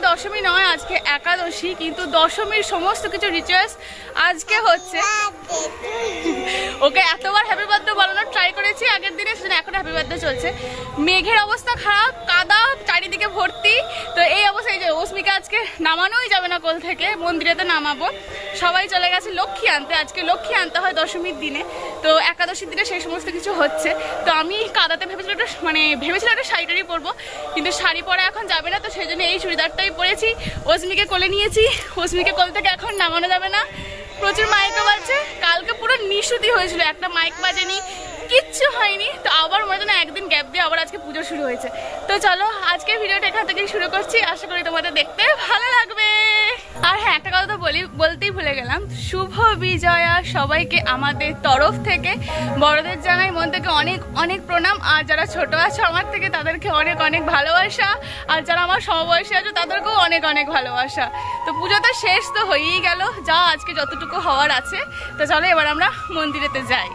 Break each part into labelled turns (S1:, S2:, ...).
S1: দশমী নয়, আজকে একাদশী, কিন্তু দশমীর সমস্ত কিছু রিচুয়ালস আজকে হচ্ছে। ওকে এতবার হ্যাপি বার্থডে বানানোর ট্রাই করেছি আগের দিনে, সেজন্য এখন হ্যাপি বার্থডে চলছে। মেঘের অবস্থা খারাপ, কাদা চারিদিকে ভর্তি। তো এই অবস্থা, এই যে অস্মিকা আজকে নামানোই যাবে না কোল থেকে, মন্দিরেতে নামাবো। সবাই চলে গেছে লক্ষ্মী আনতে, আজকে লক্ষ্মী আনতে হয় দশমীর দিনে। তো একাদশীর দিনে সেই সমস্ত কিছু হচ্ছে। তো আমি কাদাতে ভেবেছিলাম একটা শাড়ি টাড়ি পরবো, কিন্তু শাড়ি পরা এখন যাবে না, তো সেই জন্য এই চুড়িদারটাই পরেছি। অস্মিকে কোলে নিয়েছি, অস্মিকে কোল থেকে এখন নামানো যাবে না। প্রচুর মাইকও বাজছে, কালকে পুরো নিশুতি হয়েছিল, একটা মাইক বাজেনি, কিচ্ছু হয়নি। তো আবার মনে হয় একদিন গ্যাপ দিয়ে আবার আজকে পুজো শুরু হয়েছে। তো চলো আজকে ভিডিওটা এখান থেকেই শুরু করছি, আশা করি তোমাদের দেখতে ভালো লাগবে। আর হ্যাঁ, একটা কথা তো বলতেই ভুলে গেলাম, শুভ বিজয়া সবাইকে আমাদের তরফ থেকে। বড়দের জানাই মন থেকে অনেক অনেক প্রণাম, আর যারা ছোট আছে আমার থেকে তাদেরকে অনেক অনেক ভালোবাসা, আর যারা আমার সমবয়সী আছে তাদেরকেও অনেক অনেক ভালোবাসা। তো পুজো তো শেষ তো হয়েই গেল, যা আজকে যতটুকু হওয়ার আছে। তো চলো এবার আমরা মন্দিরেতে যাই।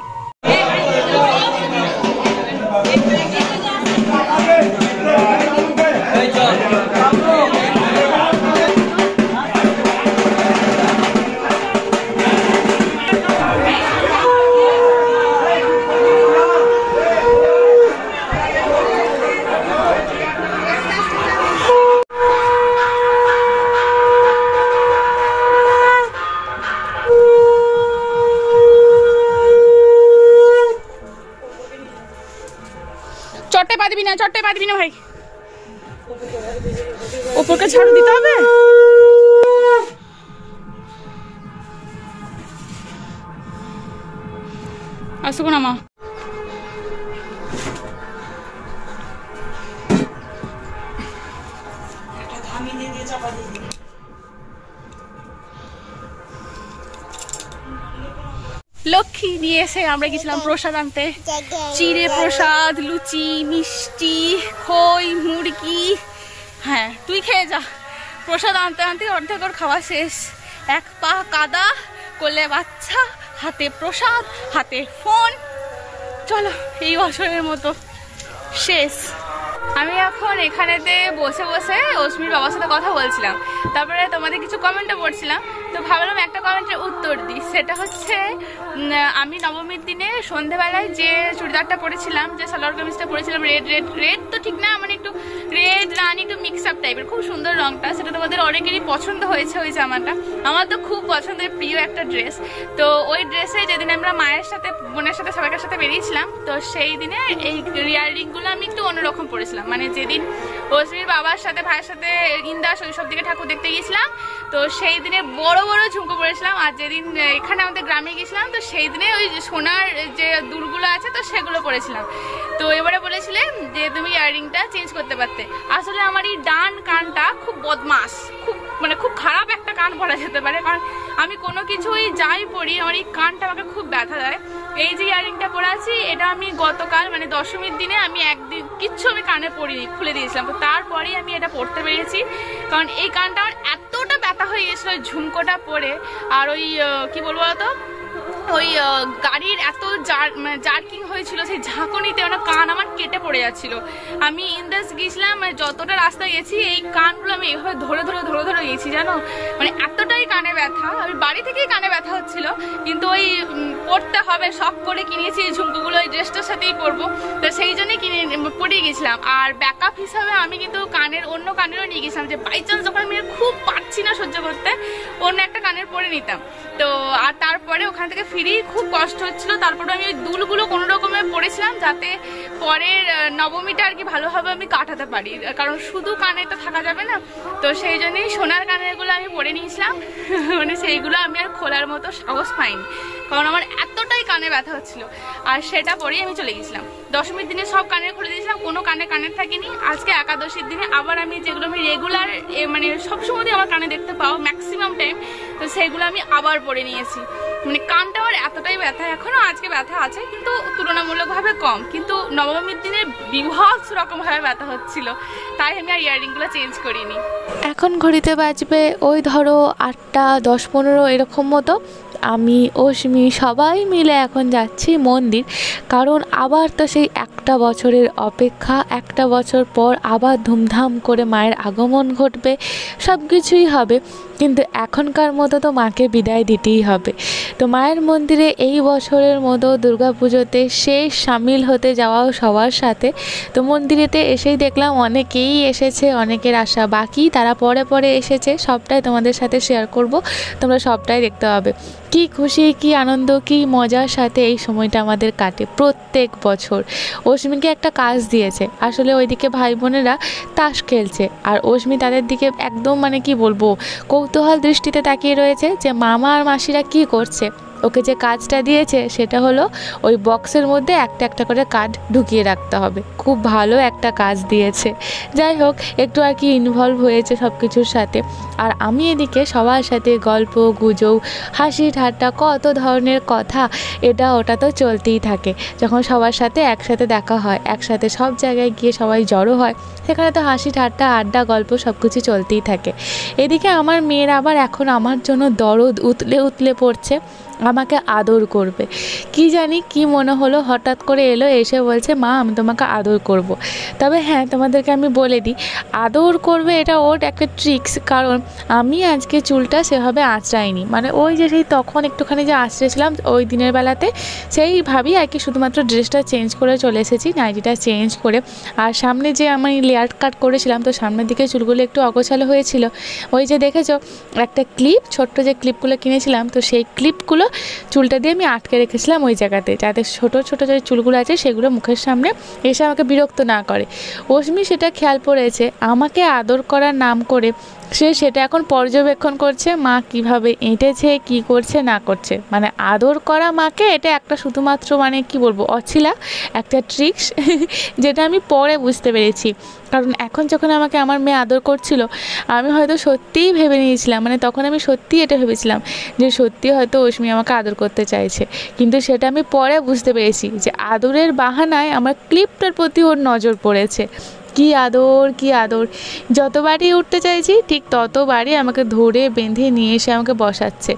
S1: চট্টে পারবি না ভাই, ওপরকে ঝাড়ু দিতে হবে। আসবো না মা। লক্ষ্মী নিয়ে এসে আমরা গেছিলাম প্রসাদ আনতে, চিড়ে প্রসাদ, লুচি, মিষ্টি, খই, মুরগি। হ্যাঁ তুই খেয়ে যা। প্রসাদ আনতে আনতে অর্ধেক ওর খাওয়া শেষ। এক পা কাদা, কোলে বাচ্চা, হাতে প্রসাদ, হাতে ফোন। চলো এই বছরের মতো শেষ। আমি এখন এখানেতে বসে বসে অস্মির বাবার সাথে কথা বলছিলাম, তারপরে তোমাদের কিছু কমেন্টও পড়ছিলাম। তো ভাবলাম একটা কমেন্টের উত্তর দিই। সেটা হচ্ছে, আমি নবমীর দিনে সন্ধেবেলায় যে চুড়িদারটা পরেছিলাম, যে সালোয়ার কামিজটা পরেছিলাম, রেড তো ঠিক না, মানে একটু রেড রানি, একটু মিক্স আপ টাইপের, খুব সুন্দর রংটা। সেটা তোমাদের অনেকেরই পছন্দ হয়েছে ওই জামাটা। আমার তো খুব পছন্দের, প্রিয় একটা ড্রেস। তো ওই ড্রেসে যেদিন আমরা মায়ের সাথে, বোনের সাথে, সবাইকার সাথে বেরিয়েছিলাম, তো সেই দিনে এই ইয়াররিংগুলো আমি একটু অন্যরকম পরেছিলাম। মানে যেদিন অস্মির বাবার সাথে, ভাইয়ের সাথে ইন্দাস ওইসব দিকে ঠাকুর দেখতে গিয়েছিলাম, তো সেই দিনে বড় বড় ঝুমকো পরেছিলাম। আর যেদিন এখানে আমাদের গ্রামে গেছিলাম, তো সেই দিনে ওই সোনার যে দুলগুলো আছে, তো সেগুলো পরেছিলাম। তো এবারে বলেছিলেন যে তুমি ইয়াররিংটা চেঞ্জ করতে পারতে। আসলে আমার এই ডান কানটা খুব বদমাস, খুব খারাপ একটা কান বলা যেতে পারে, কারণ আমি কোনো কিছুই যাই পরি, আমার এই কানটা আমাকে খুব ব্যথা দেয়। এই যে ইয়াররিংটা পরে আছি, এটা আমি গতকাল মানে দশমীর দিনে আমি একদিন কিচ্ছু আমি কানে পরিনি, খুলে দিয়েছিলাম। তো তারপরেই আমি এটা পরতে পেরেছি, কারণ এই কানটা আমার এতটা ব্যথা হয়ে গেছিলো ওই ঝুমকোটা পরে। আর ওই কি বলবো বলতো, ওই গাড়ির এত জার্কিং হয়েছিল, সেই ঝাঁকুনিতে ওটা কান আমার কেটে পড়ে যাচ্ছিল। আমি ইন্দাস গিয়েছিলাম, মানে যতটা রাস্তা গেছি এই কানগুলো আমি এইভাবে ধরে ধরে গেছি, জানো, মানে এতটাই কানে ব্যথা। আমি বাড়ি থেকেই কানে ব্যথা হচ্ছিল, কিন্তু ওই পরতে হবে শখ করে কিনেছি এই ঝুমকোগুলো, ওই ড্রেসটার সাথেই পরবো, তো সেই জন্যই পরে গেছিলাম। আর ব্যাকআপ হিসাবে আমি কিন্তু অন্য কানেরও নিয়ে গেছিলাম, যে বাই চান্স যখন আমি খুব পারছি না সহ্য করতে, অন্য একটা কানের পরে নিতাম। তো আর তারপরে ওখান থেকে ফিরি খুব কষ্ট হচ্ছিল, তারপরে আমি ওই দুলগুলো কোনো রকমে পরেছিলাম, যাতে পরের নবমীটা আর কি ভালোভাবে আমি কাটাতে পারি, কারণ শুধু কানে তো থাকা যাবে না। তো সেই জন্যই সোনার কানেরগুলো আমি পরে নিয়েছিলাম, মানে সেইগুলো আমি আর খোলার মতো সাহস পাইনি, কারণ আমার এতটাই কানে ব্যথা হচ্ছিল। আর সেটা পরেই আমি চলে গেছিলাম। দশমীর দিনে সব কানের খুলে দিয়েছিলাম, কোনো কানের থাকিনি। আজকে একাদশীর দিনে আবার আমি যেগুলো আমি রেগুলার মানে সবসময় আমার কানে দেখতে পাও ম্যাক্সিমাম টাইম, তো সেগুলো আমি আবার পরে নিয়েছি। মানে কানটা আমার এতটাই ব্যথা, এখনো আজকে ব্যথা আছে, কিন্তু তুলনামূলকভাবে কম। কিন্তু নবমীর দিনে বিভৎস রকমভাবে ব্যথা হচ্ছিল, তাই আমি আর ইয়াররিংগুলো চেঞ্জ করিনি।
S2: এখন ঘড়িতে বাজবে ওই ধরো 8টা 10-15 এরকম মতো। আমি, অশ্মি সবাই মিলে এখন যাচ্ছি মন্দির। কারণ আবার তো সেই একটা বছরের অপেক্ষা, একটা বছর পর আবার ধুমধাম করে মায়ের আগমন ঘটবে, সব কিছুই হবে। কিন্তু এখনকার মতো তো মাকে বিদায় দিতেই হবে। তো মায়ের মন্দিরে এই বছরের মতো দুর্গাপুজোতে শেষ সামিল হতে যাওয়াও সবার সাথে। তো মন্দিরেতে এসেই দেখলাম অনেকেই এসেছে, অনেকের আশা বাকি, তারা পরে পরে এসেছে। সবটাই তোমাদের সাথে শেয়ার করব, তোমরা সবটাই দেখতে পাবে। কি খুশি, কি আনন্দ, কি মজার সাথে এই সময়টা আমাদের কাটে প্রত্যেক বছর। অশ্মিকে একটা কাজ দিয়েছে, আসলে ওইদিকে ভাই বোনেরা তাস খেলছে আর অশ্মি তাদের দিকে একদম মানে কি বলবো কৌতূহল দৃষ্টিতে তাকিয়ে রয়েছে যে মামা আর মাসিরা কি করছে। ওকে যে কাজটা দিয়েছে সেটা হলো ওই বক্সের মধ্যে একটা একটা করে কার্ড ঢুকিয়ে রাখতে হবে। খুব ভালো একটা কাজ দিয়েছে। যাই হোক, একটু আর কি ইনভলভ হয়েছে সব কিছুর সাথে। আর আমি এদিকে সবার সাথে গল্প গুজব, হাসি ঠাট্টা, কত ধরনের কথা, এটা ওটা তো চলতেই থাকে। যখন সবার সাথে একসাথে দেখা হয়, একসাথে সব জায়গায় গিয়ে সবাই জড়ো হয়, সেখানে তো হাসি ঠাট্টা, আড্ডা, গল্প সব কিছু চলতেই থাকে। এদিকে আমার মেয়ের আবার এখন আমার জন্য দরদ উতলে উতলে পড়ছে, আমাকে আদর করবে। কি জানি কি মনে হলো, হঠাৎ করে এলো, এসে বলছে মা আমি তোমাকে আদর করব। তবে হ্যাঁ, তোমাদেরকে আমি বলে দিই, আদর করবে এটা ওর একটা ট্রিক্স। কারণ আমি আজকে চুলটা সেভাবে আঁচড়াইনি, মানে ওই যে সেই তখন একটুখানি যে আঁচড়েছিলাম ওই দিনের বেলাতে, সেইভাবেই আর কি শুধুমাত্র ড্রেসটা চেঞ্জ করে চলে এসেছি, নাইটিটা চেঞ্জ করে। আর সামনে যে আমি লেয়ার কাট করেছিলাম, তো সামনের দিকে চুলগুলো একটু অগোছালো হয়েছিল। ওই যে দেখেছো একটা ক্লিপ, ছোট্ট যে ক্লিপগুলো কিনেছিলাম, তো সেই ক্লিপগুলো চুলটা দিয়ে আমি আটকে রেখেছিলাম ওই জায়গাতে, যাতে ছোটো ছোটো যে চুলগুলো আছে সেগুলো মুখের সামনে এসে আমাকে বিরক্ত না করে। অশ্মি সেটা খেয়াল পড়েছে, আমাকে আদর করার নাম করে সে সেটা এখন পর্যবেক্ষণ করছে মা কিভাবে এঁটেছে, কি করছে না করছে। মানে আদর করা মাকে এটা একটা শুধুমাত্র মানে কি বলবো অছিলা একটা ট্রিক্স, যেটা আমি পরে বুঝতে পেরেছি। কারণ এখন যখন আমাকে আমার মেয়ে আদর করছিল, আমি হয়তো সত্যিই ভেবে নিয়েছিলাম, মানে তখন আমি সত্যিই এটা ভেবেছিলাম যে সত্যি হয়তো অশ্মি আমাকে আদর করতে চাইছে। কিন্তু সেটা আমি পরে বুঝতে পেরেছি যে আদরের বাহানায় আমার ক্লিপটার প্রতি ওর নজর পড়েছে। কি আদর, কি আদর! যতবারই উঠতে চাইছি ঠিক ততবারই আমাকে ধরে বেঁধে নিয়ে এসে আমাকে বসাচ্ছে।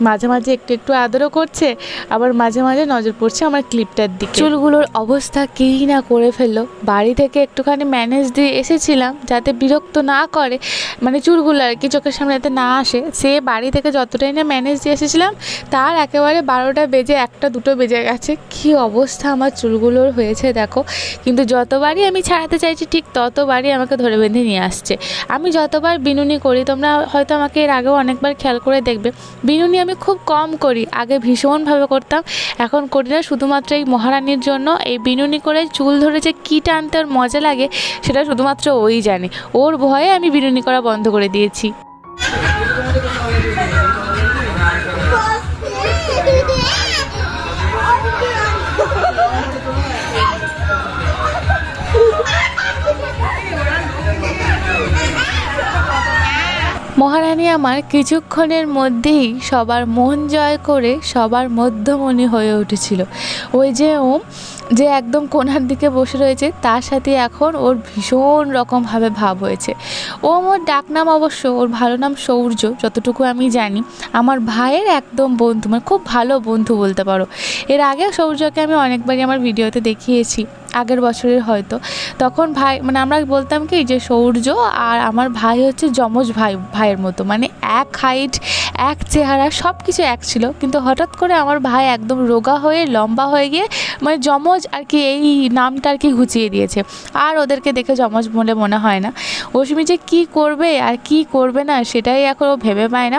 S2: মাঝে মাঝে একটু একটু আদরও করছে, আবার মাঝে মাঝে নজর পড়ছে আমার ক্লিপটার দিকে। চুলগুলোর অবস্থা কেই না করে ফেললো। বাড়ি থেকে একটুখানি ম্যানেজ দিয়ে এসেছিলাম যাতে বিরক্ত না করে, মানে চুলগুলো আর কি চোখের সামনে যাতে না আসে। সে বাড়ি থেকে যতটাই না ম্যানেজ দিয়ে এসেছিলাম, তার একেবারে 12টা বেজে 1টা 2টো বেজে গেছে। কি অবস্থা আমার চুলগুলোর হয়েছে দেখো। কিন্তু যতবারই আমি ছাড়াতে চাইছি ঠিক ততবারই আমাকে ধরে বেঁধে নিয়ে আসছে। আমি যতবার বিনুনি করি, তোমরা হয়তো আমাকে এর আগেও অনেকবার খেয়াল করে দেখবে, বিনুনি আমি খুব কম করি। আগে ভীষণভাবে করতাম, এখন করি না। শুধুমাত্র এই মহারানীর জন্য এই বিনুনি করে চুল ধরে যে কী টানতে ওর মজা লাগে সেটা শুধুমাত্র ওই জানে। ওর ভয়ে আমি বিনুনি করা বন্ধ করে দিয়েছি। মহারানী আমার কিছুক্ষণের মধ্যেই সবার মন জয় করে সবার মধ্যমণি হয়ে উঠেছিল। ওই যে ওম যে একদম কোণার দিকে বসে রয়েছে, তার সাথে এখন ওর ভীষণ রকমভাবে ভাব হয়েছে। ওম ওর ডাকনাম, অবশ্য ওর ভালো নাম সৌর্য, যতটুকু আমি জানি। আমার ভাইয়ের একদম বন্ধু, মানে খুব ভালো বন্ধু বলতে পারো। এর আগে সৌর্যকে আমি অনেকবারই আমার ভিডিওতে দেখিয়েছি, আগের বছরের হয়তো। তখন ভাই মানে আমরা বলতাম কি যে সৌর্য আর আমার ভাই হচ্ছে যমজ ভাইয়ের মতো, মানে এক হাইট, এক চেহারা, সব কিছু এক ছিল। কিন্তু হঠাৎ করে আমার ভাই একদম রোগা হয়ে লম্বা হয়ে গিয়ে মানে যমজ আর কি এই নামটা আর কি ঘুচিয়ে দিয়েছে। আর ওদেরকে দেখে যমজ বলে মনে হয় না। অশ্মি যে কী করবে আর কি করবে না সেটাই এখন ও ভেবে পায় না।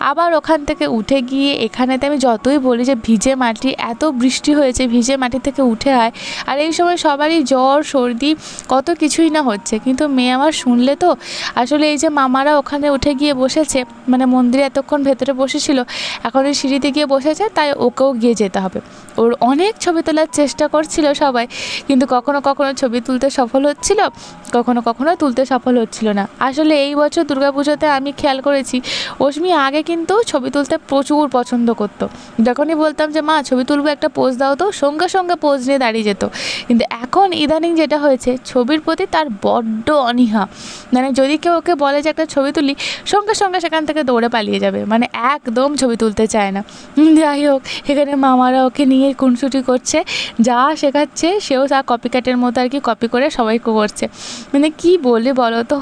S2: আবার ওখান থেকে উঠে গিয়ে এখানেতে আমি যতই বলি যে ভিজে মাটি, এত বৃষ্টি হয়েছে, ভিজে মাটি থেকে উঠে আয়। আর এই সময় সবারই জ্বর সর্দি কত কিছুই না হচ্ছে, কিন্তু মেয়ে আমার শুনলে তো। আসলে এই যে মামারা ওখানে উঠে গিয়ে বসেছে, মানে মন্দিরে এতক্ষণ ভেতরে বসেছিল, এখন ওই সিঁড়িতে গিয়ে বসেছে, তাই ওকেও গিয়ে যেতে হবে। ওর অনেক ছবি তোলার চেষ্টা করছিল সবাই, কিন্তু কখনো কখনো ছবি তুলতে সফল হচ্ছিল, কখনো কখনো তুলতে সফল হচ্ছিল না। আসলে এই বছর দুর্গাপুজোতে আমি খেয়াল করেছি অশ্মি আগে কিন্তু ছবি তুলতে প্রচুর পছন্দ করতো। যখনই বলতাম যে মা ছবি তুলবো একটা পোজ দাও, তো সঙ্গে সঙ্গে পোজ নিয়ে দাঁড়িয়ে যেত। কিন্তু এখন ইদানিং যেটা হয়েছে, ছবির প্রতি তার বড্ড অনীহা। মানে যদি কেউ ওকে বলে যে একটা ছবি তুলি, সঙ্গে সঙ্গে সেখান থেকে দৌড়ে পালিয়ে যাবে, মানে একদম ছবি তুলতে চায় না। যাই হোক, এখানে মামারা ওকে নিয়ে খুনসুটি করছে, যা শেখাচ্ছে সেও তা কপিক্যাটের মতো আর কি কপি করে সবাইকে করছে। মানে কি বলে বলো তো,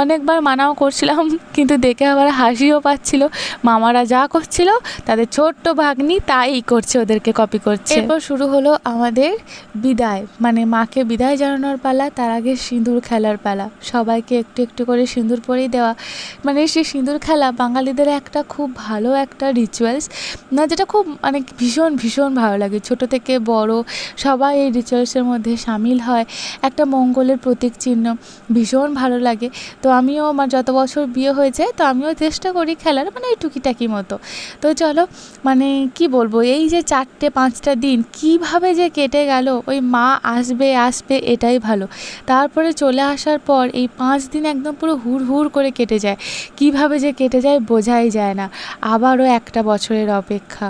S2: অনেকবার মানাও করছিলাম, কিন্তু দেখে আবার হাসিও পাচ্ছিল। মামারা যা করছিল তাদের ছোট্ট ভাগ্নি তাই করছে, ওদেরকে কপি করছে। এরপর শুরু হলো আমাদের বিদায়, মানে মাকে বিদায় জানানোর পালা। তার আগে সিঁদুর খেলার পালা, সবাইকে একটু একটু করে সিঁদুর পরিয়ে দেওয়া। মানে সেই সিঁদুর খেলা বাঙালিদের একটা খুব ভালো একটা রিচুয়ালস না, যেটা খুব মানে ভীষণ ভীষণ ভালো লাগে। ছোট থেকে বড় সবাই এই রিচুয়ালসের মধ্যে সামিল হয়, একটা মঙ্গলের প্রতীক চিহ্ন, ভীষণ ভালো লাগে। তো আমিও, আমার যত বছর বিয়ে হয়েছে, তো আমিও চেষ্টা করি খেলার, মানে এই টুকিটাকি মতো। তো চলো, মানে কি বলবো, এই যে 4-5টা দিন কিভাবে যে কেটে গেল, ওই মা আসবে আসবে এটাই ভালো। তারপরে চলে আসার পর এই 5 দিন একদম পুরো হুড় হুড় করে কেটে যায়, কিভাবে যে কেটে যায় বোঝাই যায় না। আবারও একটা বছরের অপেক্ষা।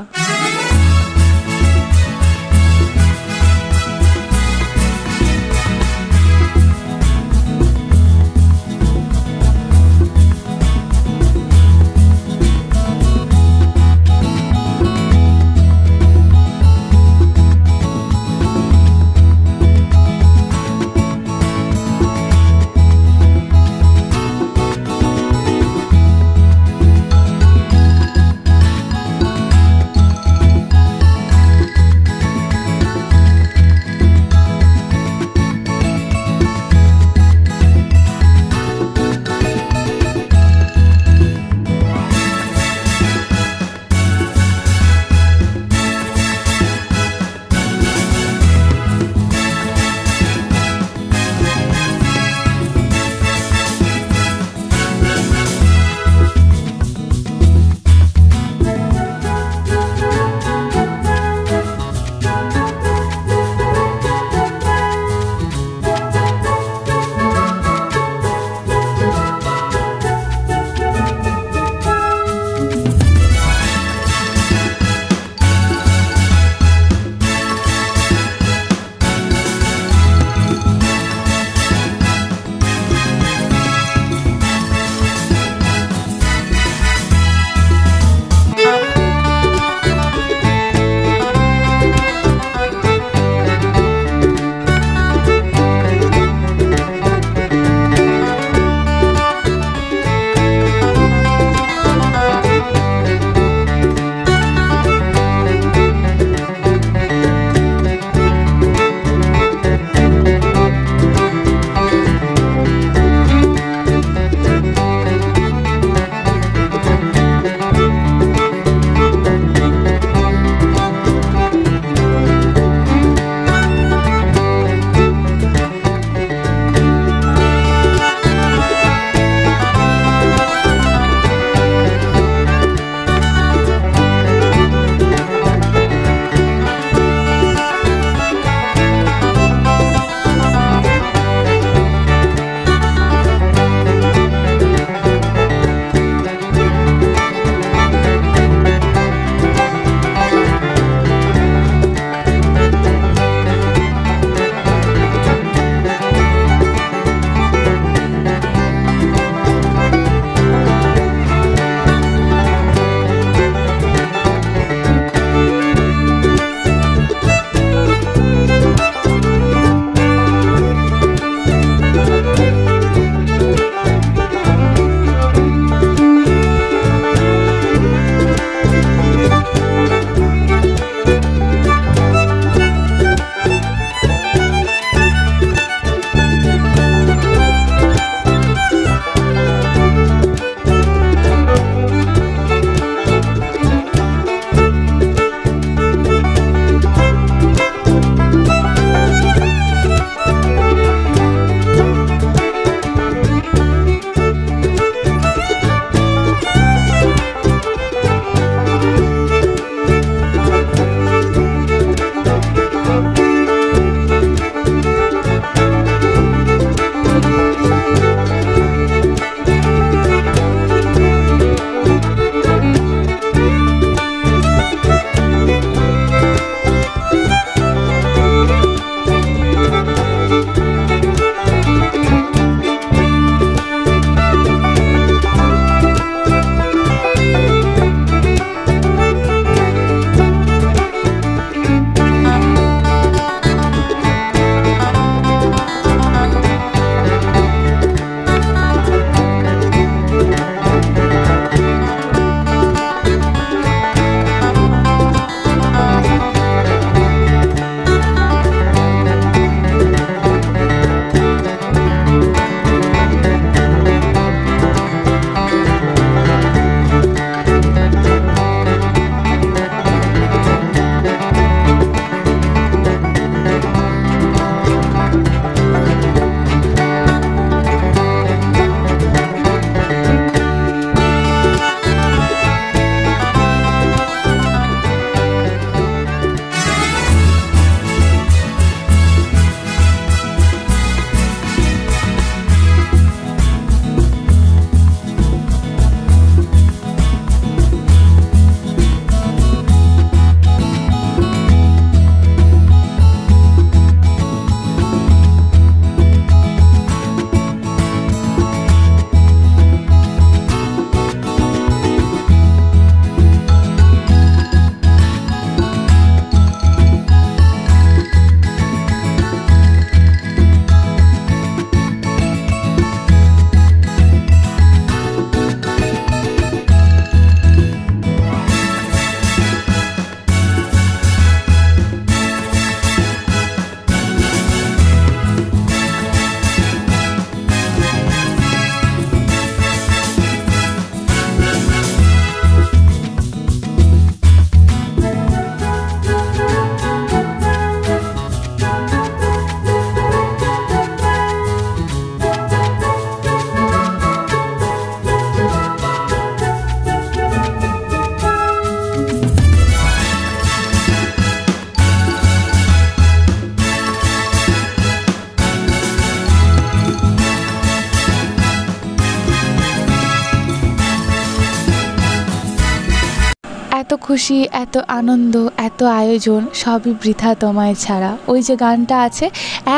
S2: এত খুশি, এত আনন্দ, এত আয়োজন সবই বৃথা তোমায় ছাড়া। ওই যে গানটা আছে,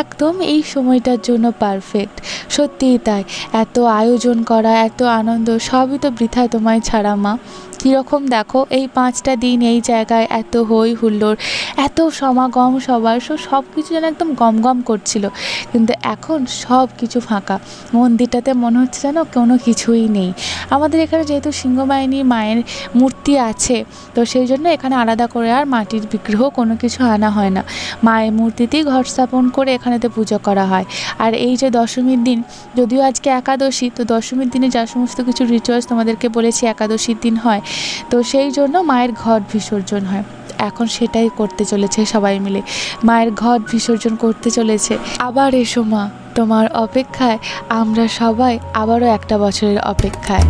S2: একদম এই সময়টার জন্য পারফেক্ট। সত্যিই তাই, এত আয়োজন করা, এত আনন্দ সবই তো বৃথা তোমায় ছাড়া মা। কীরকম দেখো এই 5টা দিন এই জায়গায় এত হই হুল্লোড়, এত সমাগম সবার, সব কিছু যেন একদম গমগম করছিল। কিন্তু এখন সব কিছু ফাঁকা, মন্দিরটাতে মনে হচ্ছে যেন কোনো কিছুই নেই। আমাদের এখানে যেহেতু সিংহবাহিনী মায়ের মূর্তি আছে, তো সেই জন্য এখানে আলাদা করে আর মাটির বিগ্রহ কোনো কিছু আনা হয় না। মায়ের মূর্তিতেই ঘট স্থাপন করে এখানেতে পুজো করা হয়। আর এই যে দশমীর দিন, যদিও আজকে একাদশী, তো দশমীর দিনে যা সমস্ত কিছু রিচুয়ালস তোমাদেরকে বলেছি একাদশীর দিন হয়, তো সেই জন্য মায়ের ঘট বিসর্জন হয়। এখন সেটাই করতে চলেছে সবাই মিলে, মায়ের ঘট বিসর্জন করতে চলেছে। আবার এসো মা, তোমার অপেক্ষায় আমরা সবাই আবারও একটা বছরের অপেক্ষায়।